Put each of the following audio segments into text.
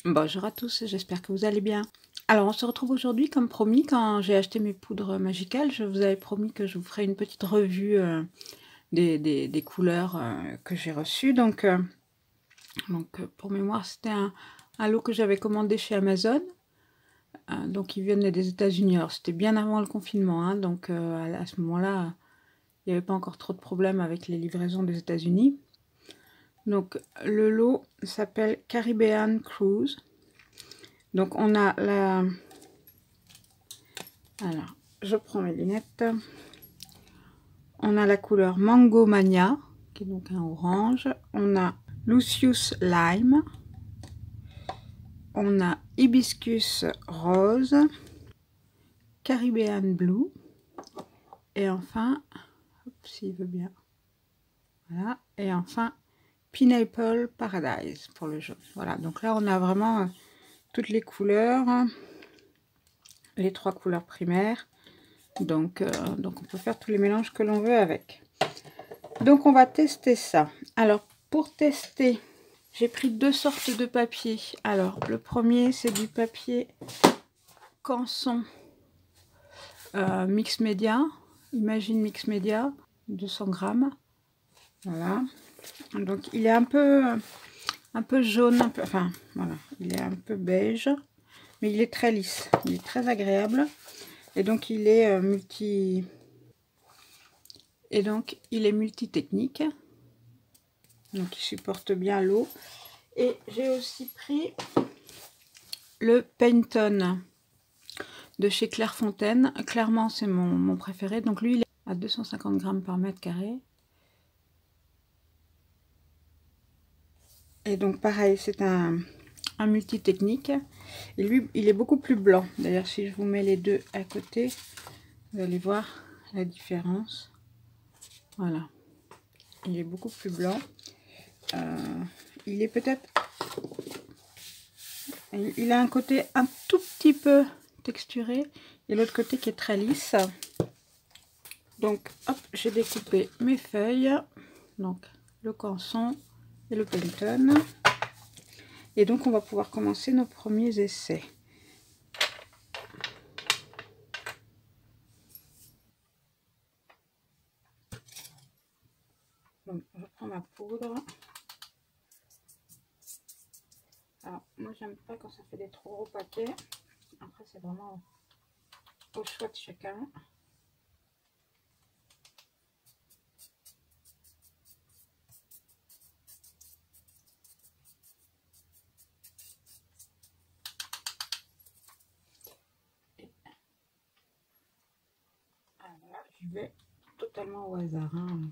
Bonjour à tous, j'espère que vous allez bien. Alors on se retrouve aujourd'hui comme promis quand j'ai acheté mes poudres Magicals. Je vous avais promis que je vous ferai une petite revue des couleurs que j'ai reçues. Donc pour mémoire, c'était un lot que j'avais commandé chez Amazon. Donc ils viennent des États-Unis. Alors c'était bien avant le confinement, hein, donc à ce moment-là, il n'y avait pas encore trop de problèmes avec les livraisons des États-Unis. Donc le lot s'appelle Caribbean Cruise. Donc on a la... Alors, je prends mes lunettes. On a la couleur Mango Mania, qui est donc un orange. On a Lucius Lime. On a Hibiscus Rose. Caribbean Blue. Et enfin, s'il veut bien. Voilà. Et enfin, Pineapple Paradise pour le jaune. Voilà, donc là on a vraiment toutes les couleurs. Les 3 couleurs primaires. Donc on peut faire tous les mélanges que l'on veut avec. Donc on va tester ça. Alors pour tester, j'ai pris 2 sortes de papier. Alors le premier c'est du papier Canson Mix Media, Imagine Mix Media, 200 grammes. Voilà. Donc il est un peu jaune, enfin voilà, il est un peu beige, mais il est très lisse, il est très agréable. Et donc il est multitechnique. Donc il supporte bien l'eau. Et j'ai aussi pris le Pantone de chez Clairefontaine. Clairement c'est mon préféré. Donc lui il est à 250 grammes par mètre carré. Et donc pareil, c'est un multitechnique. Et lui il est beaucoup plus blanc. D'ailleurs si je vous mets les deux à côté, vous allez voir la différence. Voilà. Il est beaucoup plus blanc. Il est peut-être... Il a un côté un tout petit peu texturé. Et l'autre côté qui est très lisse. Donc, hop, j'ai découpé mes feuilles. Donc, le Canson et le Pantone. Et donc, on va pouvoir commencer nos premiers essais. Donc, je prends ma poudre. Alors, moi, j'aime pas quand ça fait des trop gros paquets. Après, c'est vraiment au choix de chacun. Voilà, je vais totalement au hasard. Hein.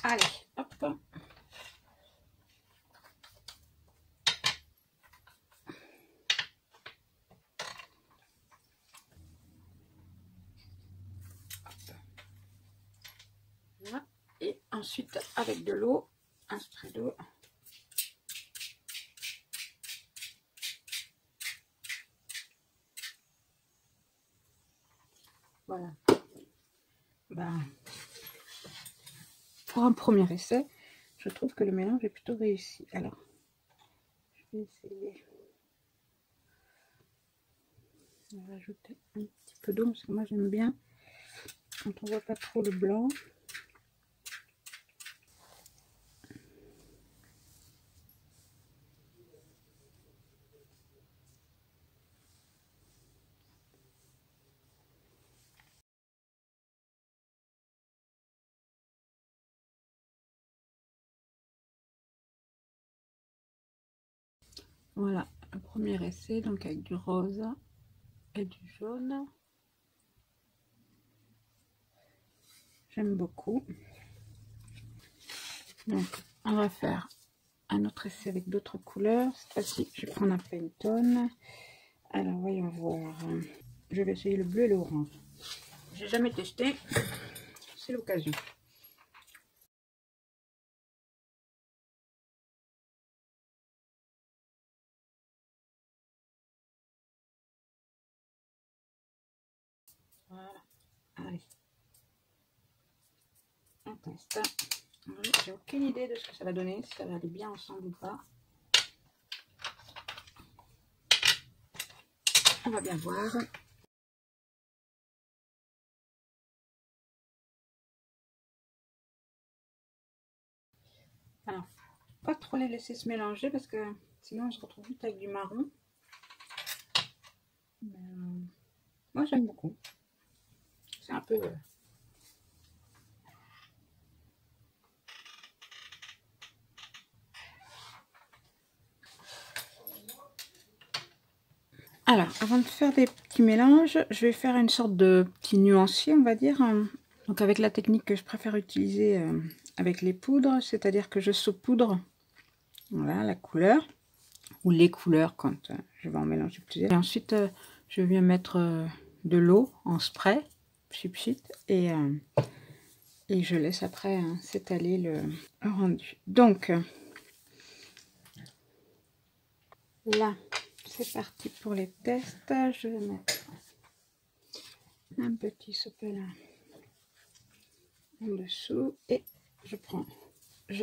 Allez, hop. Voilà. Et ensuite, avec de l'eau, un spray d'eau. Voilà. Ben, pour un premier essai, je trouve que le mélange est plutôt réussi. Alors, je vais essayer de rajouter un petit peu d'eau parce que moi j'aime bien quand on voit pas trop le blanc. Voilà, le premier essai, donc avec du rose et du jaune. J'aime beaucoup. Donc, on va faire un autre essai avec d'autres couleurs. Cette fois-ci, je vais prendre un Pantone. Alors, voyons voir. Je vais essayer le bleu et l'orange. J'ai jamais testé. C'est l'occasion. Voilà. Allez. On teste. J'ai aucune idée de ce que ça va donner, si ça va aller bien ensemble ou pas. On va bien voir. Alors, pas trop les laisser se mélanger parce que sinon on se retrouve vite avec du marron. Mais, moi j'aime beaucoup. C'est un peu... Alors, avant de faire des petits mélanges, je vais faire une sorte de petit nuancier, on va dire. Donc avec la technique que je préfère utiliser avec les poudres, c'est-à-dire que je saupoudre, voilà, la couleur, ou les couleurs quand je vais en mélanger plusieurs. Et ensuite, je viens mettre de l'eau en spray, pchit, et je laisse après s'étaler le rendu. Donc, là, c'est parti pour les tests. Je vais mettre un petit sopalin en dessous et je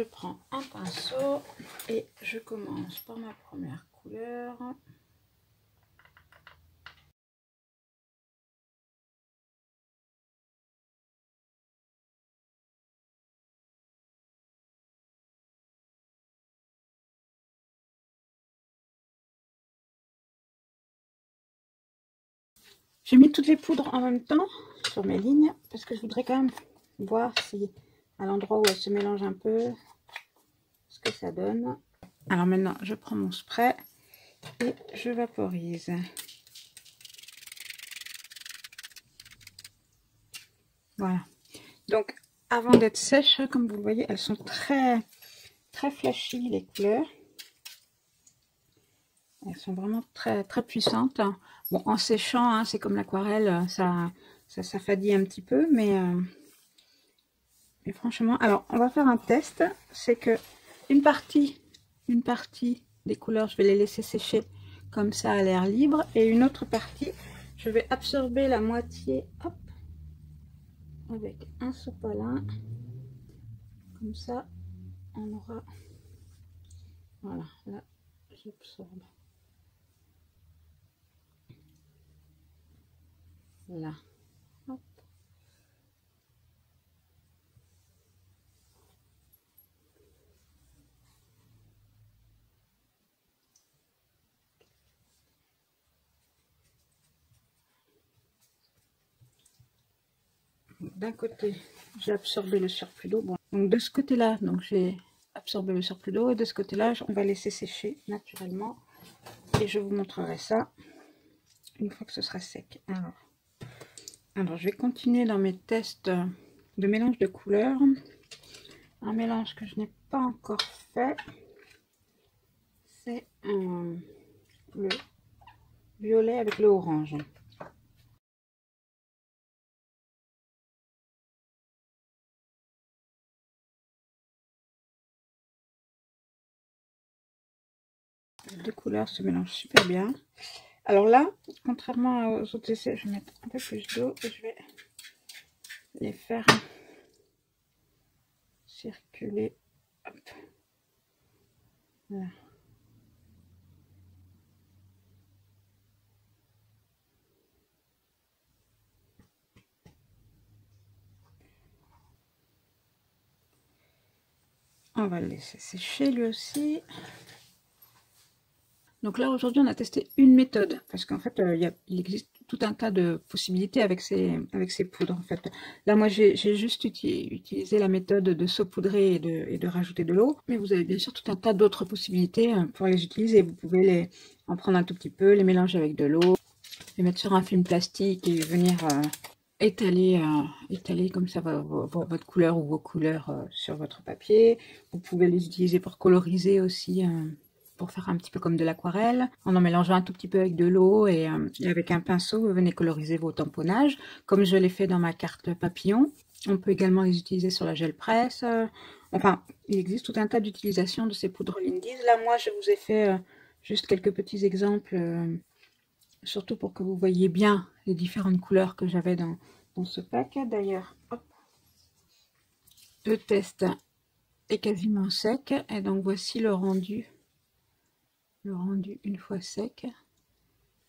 prends un pinceau et je commence par ma première couleur. J'ai mis toutes les poudres en même temps sur mes lignes parce que je voudrais quand même voir si à l'endroit où elles se mélangent un peu, ce que ça donne. Alors maintenant, je prends mon spray et je vaporise. Voilà. Donc, avant d'être sèches, comme vous le voyez, elles sont très flashy, les couleurs. Elles sont vraiment très puissantes. Bon, en séchant, hein, c'est comme l'aquarelle, ça s'affadit un petit peu, mais franchement, alors on va faire un test. C'est que une partie des couleurs, je vais les laisser sécher comme ça à l'air libre, et une autre partie, je vais absorber la moitié, hop, avec un sopalin, comme ça, on aura, voilà, là, j'absorbe. Là, hop. D'un côté, j'ai absorbé le surplus d'eau. Bon, donc de ce côté-là, donc j'ai absorbé le surplus d'eau, et de ce côté-là, on va laisser sécher naturellement. Et je vous montrerai ça une fois que ce sera sec. Alors je vais continuer dans mes tests de mélange de couleurs. Un mélange que je n'ai pas encore fait, c'est le violet avec le orange. Les deux couleurs se mélangent super bien. Alors là, contrairement aux autres essais, je vais mettre un peu plus d'eau et je vais les faire circuler. Hop. Voilà. On va le laisser sécher lui aussi. Donc là, aujourd'hui, on a testé une méthode, parce qu'en fait, il existe tout un tas de possibilités avec ces poudres. En fait, là, moi, j'ai juste utilisé la méthode de saupoudrer et de rajouter de l'eau, mais vous avez bien sûr tout un tas d'autres possibilités pour les utiliser. Vous pouvez en prendre un tout petit peu, les mélanger avec de l'eau, les mettre sur un film plastique et venir étaler comme ça votre couleur ou vos couleurs sur votre papier. Vous pouvez les utiliser pour coloriser aussi, pour faire un petit peu comme de l'aquarelle, en mélangeant un tout petit peu avec de l'eau et avec un pinceau, vous venez coloriser vos tamponnages, comme je l'ai fait dans ma carte papillon. On peut également les utiliser sur la gel presse. Enfin, il existe tout un tas d'utilisations de ces poudres Lindy's. Là, moi, je vous ai fait juste quelques petits exemples, surtout pour que vous voyez bien les différentes couleurs que j'avais dans ce pack. D'ailleurs, le test est quasiment sec et donc voici le rendu une fois sec.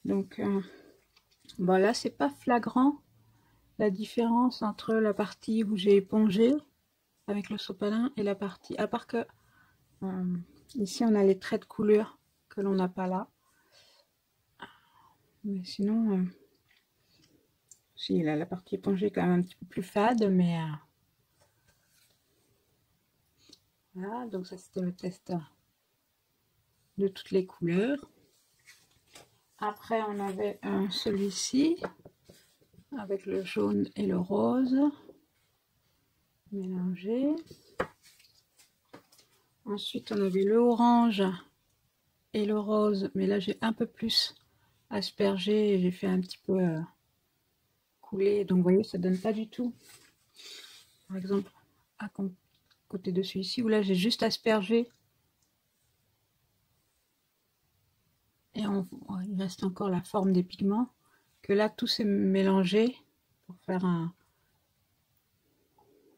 Donc bon, là c'est pas flagrant la différence entre la partie où j'ai épongé avec le sopalin et la partie, à part que ici on a les traits de couleur que l'on n'a pas là, mais sinon si là, la partie épongée est quand même un petit peu plus fade, mais voilà. Donc ça c'était le test de toutes les couleurs. Après on avait celui-ci avec le jaune et le rose mélangé. Ensuite on avait le orange et le rose, mais là j'ai un peu plus aspergé et j'ai fait un petit peu couler, donc vous voyez ça donne pas du tout. Par exemple à côté de celui-ci où là j'ai juste aspergé et il reste encore la forme des pigments, que là tout s'est mélangé pour faire un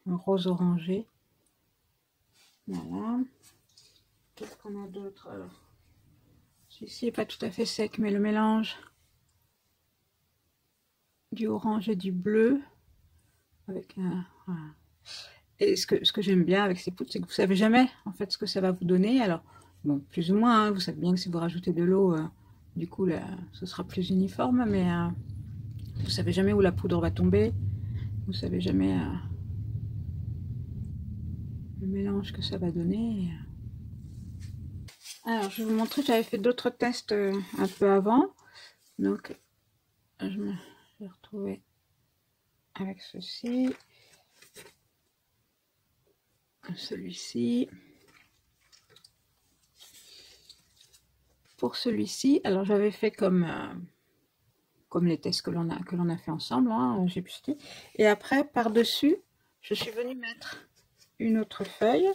rose orangé. Voilà. Qu'est-ce qu'on a d'autre? Celui-ci n'est pas tout à fait sec, mais le mélange du orange et du bleu avec un... Voilà. Et ce que j'aime bien avec ces poudres, c'est que vous savez jamais en fait ce que ça va vous donner. Alors, bon, plus ou moins, hein, vous savez bien que si vous rajoutez de l'eau, du coup, là, ce sera plus uniforme, mais vous savez jamais où la poudre va tomber. Vous savez jamais le mélange que ça va donner. Alors, je vais vous montrer, j'avais fait d'autres tests un peu avant. Donc, je me suis retrouvée avec ceci. Celui-ci. Pour celui-ci, alors j'avais fait comme les tests que l'on a fait ensemble, hein, j'ai posté. Et après, par-dessus, je suis venue mettre une autre feuille,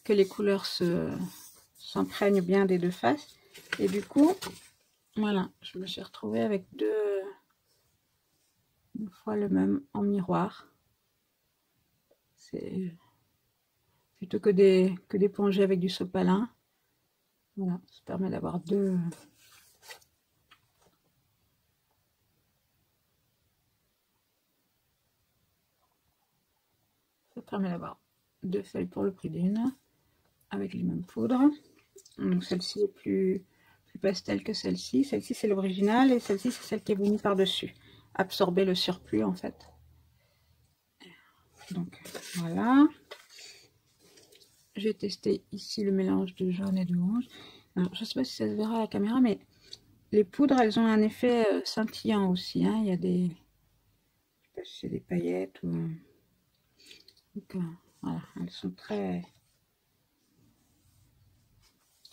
que les couleurs s'imprègnent bien des deux faces. Et du coup, voilà, je me suis retrouvée avec une fois le même en miroir. C'est plutôt que d'éponger avec du sopalin. Voilà, ça permet d'avoir deux... Ça permet d'avoir deux feuilles pour le prix d'une, avec les mêmes poudres. Donc celle-ci est plus pastel que celle-ci. Celle-ci c'est l'original et celle-ci c'est celle qui est venue par-dessus. Absorber le surplus en fait. Donc voilà. J'ai testé ici le mélange de jaune et de orange. Alors je ne sais pas si ça se verra à la caméra, mais les poudres elles ont un effet scintillant aussi. Hein. Il y a des... Je sais pas si c'est des paillettes ou... Donc, voilà, elles sont très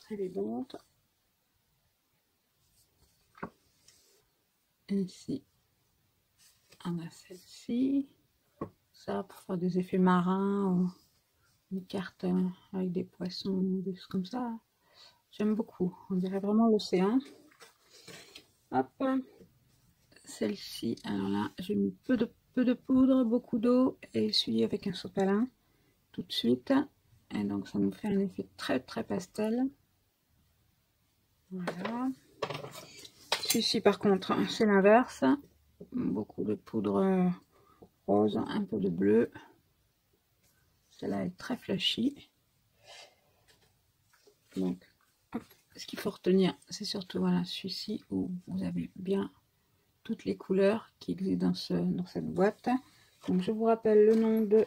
élégantes. Et ici, on a celle-ci. Ça pour faire des effets marins ou des cartes avec des poissons, des choses comme ça. J'aime beaucoup. On dirait vraiment l'océan. Hop. Celle-ci, alors là, j'ai mis peu de poudre, beaucoup d'eau et essuyé avec un sopalin tout de suite. Et donc ça nous fait un effet très pastel. Voilà. Celui-ci par contre, c'est l'inverse. Beaucoup de poudre rose, un peu de bleu. Celle-là est très flashy. Donc, hop, ce qu'il faut retenir, c'est surtout voilà, celui-ci où vous avez bien toutes les couleurs qui existent dans cette boîte. Donc, je vous rappelle le nom de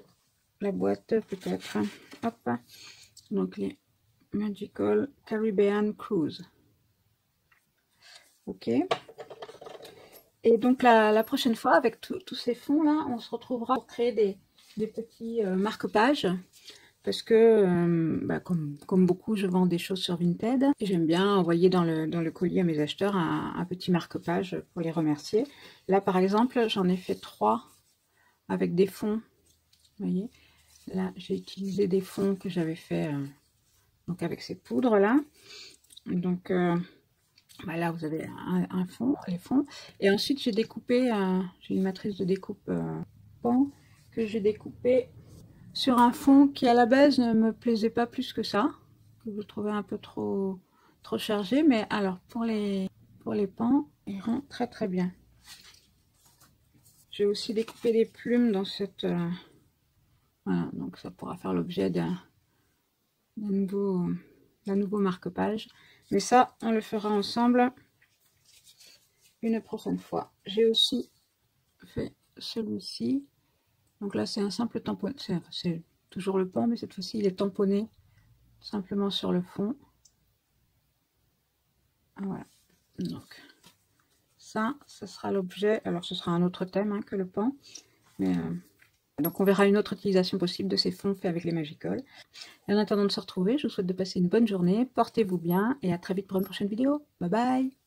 la boîte, peut-être. Hop. Donc, les Magical Caribbean Cruise. Ok. Et donc la prochaine fois, avec tous ces fonds-là, on se retrouvera pour créer des petits marque-pages. Parce que, bah, comme beaucoup, je vends des choses sur Vinted. Et j'aime bien envoyer dans le colis à mes acheteurs un petit marque-page pour les remercier. Là, par exemple, j'en ai fait 3 avec des fonds. Vous voyez, là, j'ai utilisé des fonds que j'avais fait donc avec ces poudres-là. Donc, bah là, vous avez un fond, les fonds. Et ensuite, j'ai découpé, j'ai une matrice de découpe pan que j'ai découpé sur un fond qui à la base ne me plaisait pas plus que ça, que je trouvais un peu trop chargé, mais alors pour les pans, ils rend très très bien. J'ai aussi découpé des plumes dans cette voilà, donc ça pourra faire l'objet d'un nouveau marque-page, mais ça on le fera ensemble une prochaine fois. J'ai aussi fait celui-ci, donc là c'est un simple tampon, c'est toujours le pan, mais cette fois-ci il est tamponné simplement sur le fond. Voilà, donc ça sera l'objet. Alors ce sera un autre thème hein, que le pan, mais donc on verra une autre utilisation possible de ces fonds faits avec les Magicoles. Et en attendant de se retrouver, je vous souhaite de passer une bonne journée, portez-vous bien et à très vite pour une prochaine vidéo. Bye bye.